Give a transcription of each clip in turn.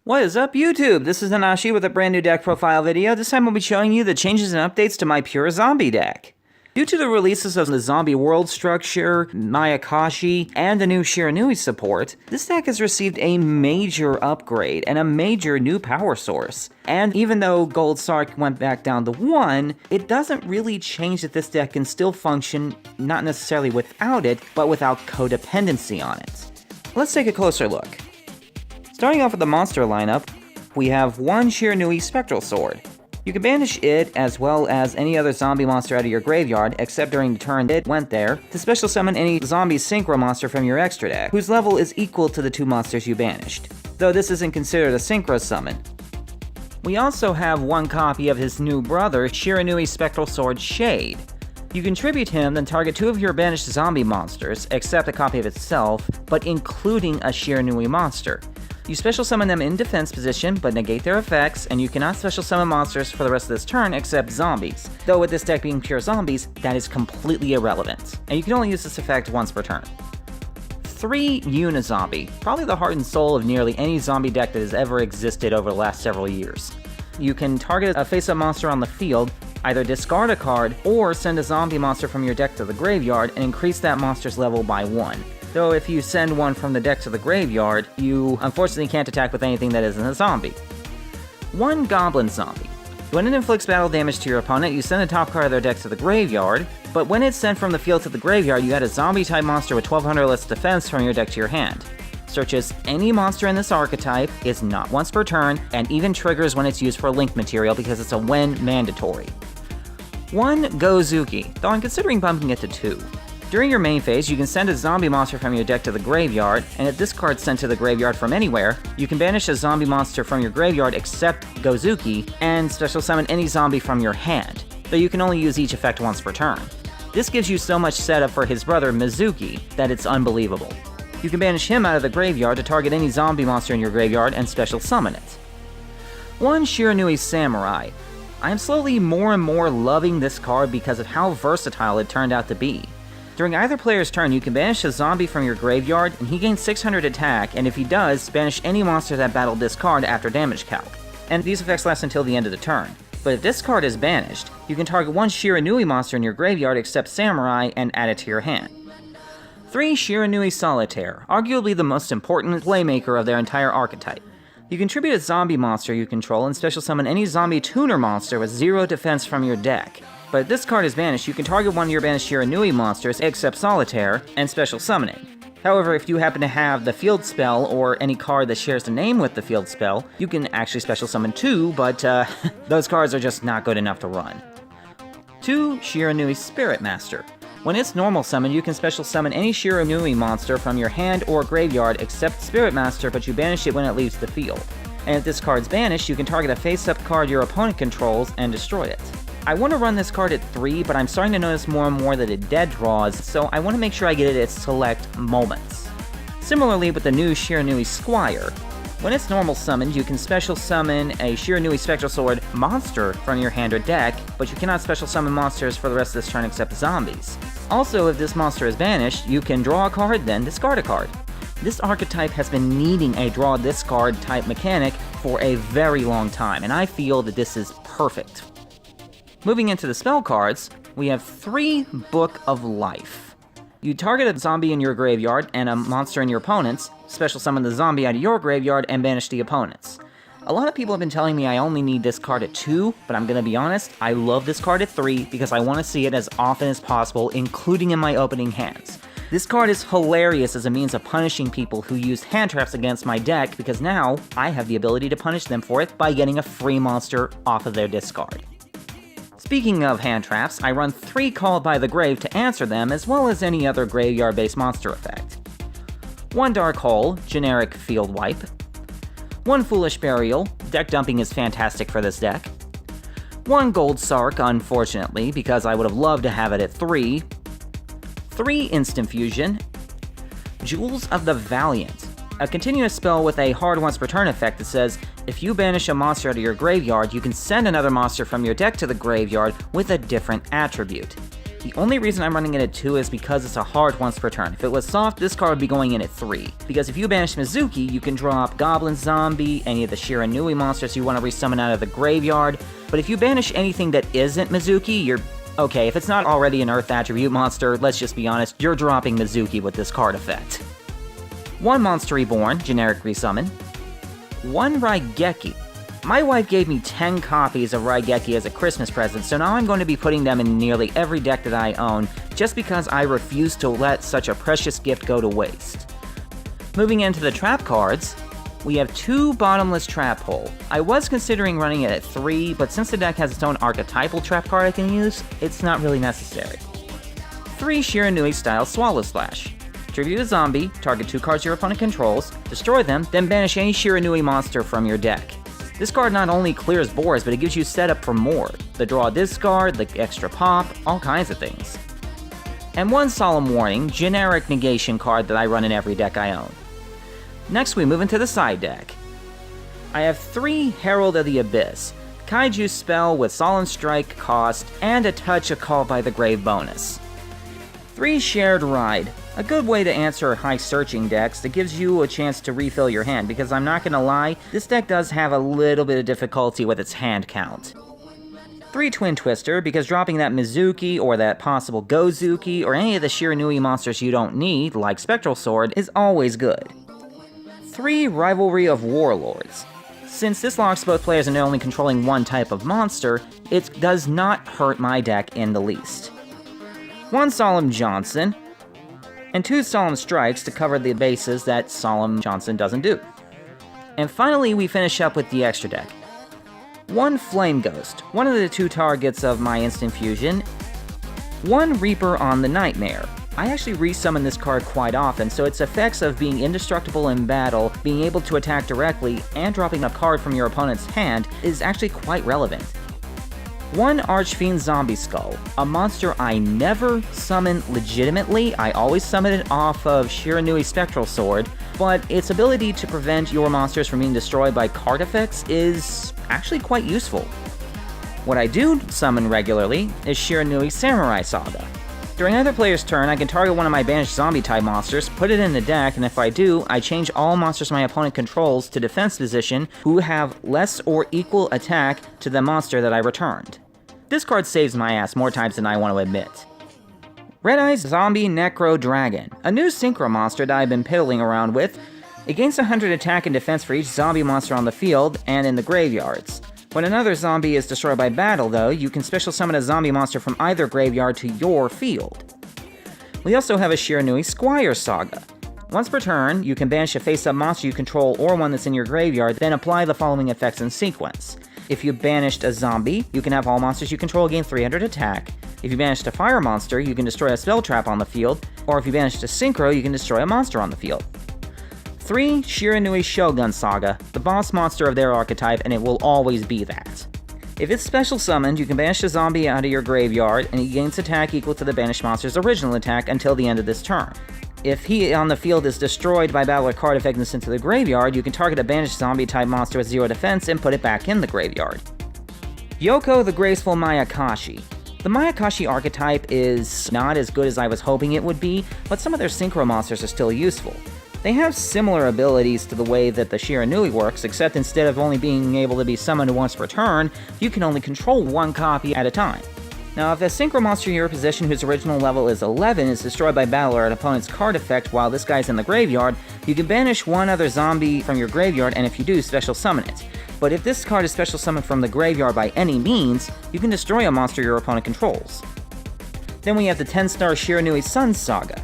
What is up, YouTube? This is Nanashi with a brand new deck profile video. This time I'll be showing you the changes and updates to my pure zombie deck. Due to the releases of the zombie world structure, Mayakashi, and the new Shiranui support, this deck has received a major upgrade and a major new power source. And even though Gold Sarc went back down to 1, it doesn't really change that this deck can still function, not necessarily without it, but without codependency on it. Let's take a closer look. Starting off with the monster lineup, we have one Shiranui Spectral Sword. You can banish it as well as any other zombie monster out of your graveyard, except during the turn it went there, to special summon any zombie synchro monster from your extra deck, whose level is equal to the 2 monsters you banished, though this isn't considered a synchro summon. We also have one copy of his new brother, Shiranui Spectral Sword Shade. You can tribute him, then target 2 of your banished zombie monsters, except a copy of itself, but including a Shiranui monster. You special summon them in defense position, but negate their effects, and you cannot special summon monsters for the rest of this turn except zombies. Though with this deck being pure zombies, that is completely irrelevant, and you can only use this effect once per turn. 3 Unizombie, probably the heart and soul of nearly any zombie deck that has ever existed over the last several years. You can target a face-up monster on the field, either discard a card, or send a zombie monster from your deck to the graveyard and increase that monster's level by 1. Though if you send one from the deck to the graveyard, you unfortunately can't attack with anything that isn't a zombie. 1 Goblin Zombie. When it inflicts battle damage to your opponent, you send the top card of their deck to the graveyard, but when it's sent from the field to the graveyard, you add a zombie-type monster with 1200 less defense from your deck to your hand. Searches any monster in this archetype, is not once per turn, and even triggers when it's used for link material because it's a when mandatory. 1 Gozuki, though I'm considering bumping it to 2. During your main phase, you can send a zombie monster from your deck to the graveyard, and if this card's sent to the graveyard from anywhere, you can banish a zombie monster from your graveyard except Gozuki, and special summon any zombie from your hand, though you can only use each effect once per turn. This gives you so much setup for his brother Mizuki that it's unbelievable. You can banish him out of the graveyard to target any zombie monster in your graveyard and special summon it. 1 Shiranui Samurai. I am slowly more and more loving this card because of how versatile it turned out to be. During either player's turn, you can banish a zombie from your graveyard, and he gains 600 attack, and if he does, banish any monster that battled this card after damage calc. And these effects last until the end of the turn. But if this card is banished, you can target 1 Shiranui monster in your graveyard except Samurai and add it to your hand. 3 Shiranui Solitaire, arguably the most important playmaker of their entire archetype. You can tribute a zombie monster you control and special summon any zombie tuner monster with 0 defense from your deck. But if this card is banished, you can target 1 of your banished Shiranui monsters, except Solitaire, and special summoning. However, if you happen to have the field spell, or any card that shares the name with the field spell, you can actually special summon 2, but those cards are just not good enough to run. 2 Shiranui Spirit Master. When it's normal summon, you can special summon any Shiranui monster from your hand or graveyard except Spirit Master, but you banish it when it leaves the field. And if this card's banished, you can target a face-up card your opponent controls and destroy it. I want to run this card at 3, but I'm starting to notice more and more that it dead draws, so I want to make sure I get it at select moments. Similarly with the new Shiranui Squire. When it's normal summoned, you can special summon a Shiranui Spectral Sword monster from your hand or deck, but you cannot special summon monsters for the rest of this turn except zombies. Also, if this monster is banished, you can draw a card, then discard a card. This archetype has been needing a draw-discard type mechanic for a very long time, and I feel that this is perfect. Moving into the spell cards, we have 3 Book of Life. You target a zombie in your graveyard and a monster in your opponent's, special summon the zombie out of your graveyard and banish the opponent's. A lot of people have been telling me I only need this card at 2, but I'm gonna be honest, I love this card at 3 because I want to see it as often as possible, including in my opening hands. This card is hilarious as a means of punishing people who use hand traps against my deck because now I have the ability to punish them for it by getting a free monster off of their discard. Speaking of hand traps, I run 3 Called by the Grave to answer them, as well as any other graveyard-based monster effect. 1 Dark Hole, generic field wipe. 1 Foolish Burial, deck dumping is fantastic for this deck. 1 Gold Sarc, unfortunately, because I would have loved to have it at 3. 3 Instant Fusion. Jewels of the Valiant, a continuous spell with a hard once per turn effect that says, if you banish a monster out of your graveyard, you can send another monster from your deck to the graveyard with a different attribute. The only reason I'm running it at 2 is because it's a hard once per turn. If it was soft, this card would be going in at 3. Because if you banish Mizuki, you can drop Goblin Zombie, any of the Shiranui monsters you want to resummon out of the graveyard. But if you banish anything that isn't Mizuki, you're... Okay, if it's not already an Earth Attribute monster, let's just be honest, you're dropping Mizuki with this card effect. 1 Monster Reborn, generic resummon. 1 Raigeki. My wife gave me 10 copies of Raigeki as a Christmas present, so now I'm going to be putting them in nearly every deck that I own, just because I refuse to let such a precious gift go to waste. Moving into the trap cards, we have 2 Bottomless Trap Hole. I was considering running it at 3, but since the deck has its own archetypal trap card I can use, it's not really necessary. 3 Shiranui style Swallow Slash. Tribute a zombie, target 2 cards your opponent controls, destroy them, then banish any Shiranui monster from your deck. This card not only clears boards, but it gives you setup for more. The draw discard, the extra pop, all kinds of things. And 1 Solemn Warning, generic negation card that I run in every deck I own. Next we move into the side deck. I have 3 Herald of the Abyss, Kaiju spell with Solemn Strike cost, and a touch of Call by the Grave bonus. 3 Shared Ride, a good way to answer high searching decks that gives you a chance to refill your hand, because I'm not gonna lie, this deck does have a little bit of difficulty with its hand count. 3 Twin Twister, because dropping that Mizuki or that possible Gozuki or any of the Shiranui monsters you don't need, like Spectral Sword, is always good. 3 Rivalry of Warlords. Since this locks both players into only controlling one type of monster, it does not hurt my deck in the least. 1 Solemn Johnson, and 2 Solemn Strikes to cover the bases that Solemn Johnson doesn't do. And finally, we finish up with the extra deck. 1 Flame Ghost, one of the 2 targets of my Instant Fusion. 1 Reaper on the Nightmare. I actually resummon this card quite often, so its effects of being indestructible in battle, being able to attack directly, and dropping a card from your opponent's hand is actually quite relevant. 1 Archfiend Zombie Skull, a monster I never summon legitimately. I always summon it off of Shiranui Spectral Sword, but its ability to prevent your monsters from being destroyed by card effects is actually quite useful. What I do summon regularly is Shiranui Samurai Saga. During either player's turn, I can target one of my banished zombie-type monsters, put it in the deck, and if I do, I change all monsters my opponent controls to defense position who have less or equal attack to the monster that I returned. This card saves my ass more times than I want to admit. Red Eyes Zombie Necro Dragon, a new synchro monster that I've been piddling around with. It gains 100 attack and defense for each zombie monster on the field and in the graveyards. When another zombie is destroyed by battle, though, you can special summon a zombie monster from either graveyard to your field. We also have a Shiranui Squire Saga. Once per turn, you can banish a face-up monster you control or one that's in your graveyard, then apply the following effects in sequence. If you banished a zombie, you can have all monsters you control gain 300 attack. If you banished a fire monster, you can destroy a spell trap on the field, or if you banished a synchro, you can destroy a monster on the field. 3 Shiranui Shogun Saga, the boss monster of their archetype, and it will always be that. If it's special summoned, you can banish a zombie out of your graveyard, and he gains attack equal to the banished monster's original attack until the end of this turn. If he on the field is destroyed by battle or card effect and sent to the graveyard, you can target a banished zombie-type monster with 0 defense and put it back in the graveyard. Yoko the Graceful Mayakashi. The Mayakashi archetype is not as good as I was hoping it would be, but some of their synchro monsters are still useful. They have similar abilities to the way that the Shiranui works, except instead of only being able to be summoned once per turn, you can only control 1 copy at a time. Now, if a synchro monster in your possession whose original level is 11 is destroyed by battle or an opponent's card effect while this guy's in the graveyard, you can banish 1 other zombie from your graveyard, and if you do, special summon it. But if this card is special summoned from the graveyard by any means, you can destroy a monster your opponent controls. Then we have the 10-star Shiranui Sun Saga.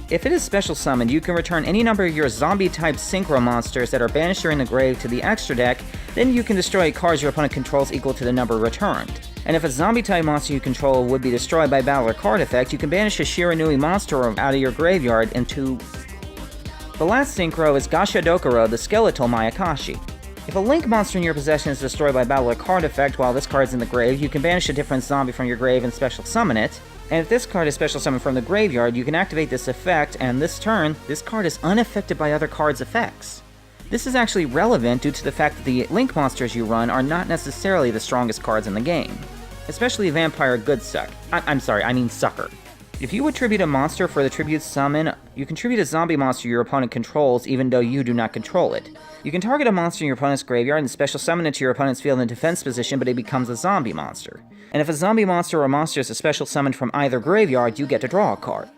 If it is special summoned, you can return any number of your zombie-type synchro monsters that are banished during the grave to the extra deck, then you can destroy cards your opponent controls equal to the number returned. And if a zombie-type monster you control would be destroyed by battle or card effect, you can banish a Shiranui monster out of your graveyard into... The last synchro is Gashadokuro, the Skeletal Mayakashi. If a Link monster in your possession is destroyed by battle or card effect while this card is in the grave, you can banish a different zombie from your grave and special summon it. And if this card is special summoned from the graveyard, you can activate this effect, and this turn, this card is unaffected by other cards' effects. This is actually relevant due to the fact that the Link monsters you run are not necessarily the strongest cards in the game. especially Vampire Good Suck. I mean Sucker. If you attribute a monster for the tribute summon, you can tribute a zombie monster your opponent controls even though you do not control it. You can target a monster in your opponent's graveyard and special summon it to your opponent's field in defense position, but it becomes a zombie monster. And if a zombie monster or monster is a special summoned from either graveyard, you get to draw a card.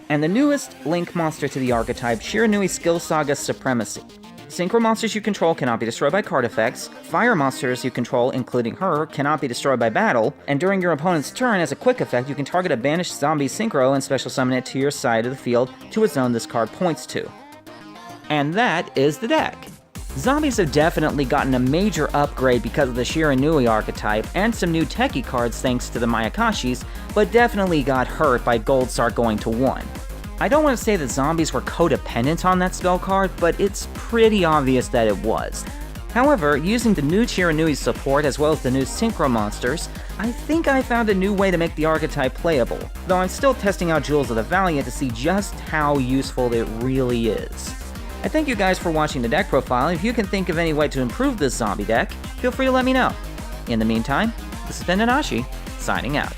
And the newest Link monster to the archetype, Shiranui Skill Saga Supremacy. Synchro monsters you control cannot be destroyed by card effects, fire monsters you control, including her, cannot be destroyed by battle, and during your opponent's turn, as a quick effect, you can target a banished zombie synchro and special summon it to your side of the field to a zone this card points to. And that is the deck. Zombies have definitely gotten a major upgrade because of the Shiranui archetype, and some new techie cards thanks to the Mayakashis, but definitely got hurt by Gold Sarc going to 1. I don't want to say that zombies were codependent on that spell card, but it's pretty obvious that it was. However, using the new Shiranui support as well as the new Synchro monsters, I think I found a new way to make the archetype playable, though I'm still testing out Jewels of the Valiant to see just how useful it really is. I thank you guys for watching the deck profile, and if you can think of any way to improve this zombie deck, feel free to let me know. In the meantime, this has been Nanashi, signing out.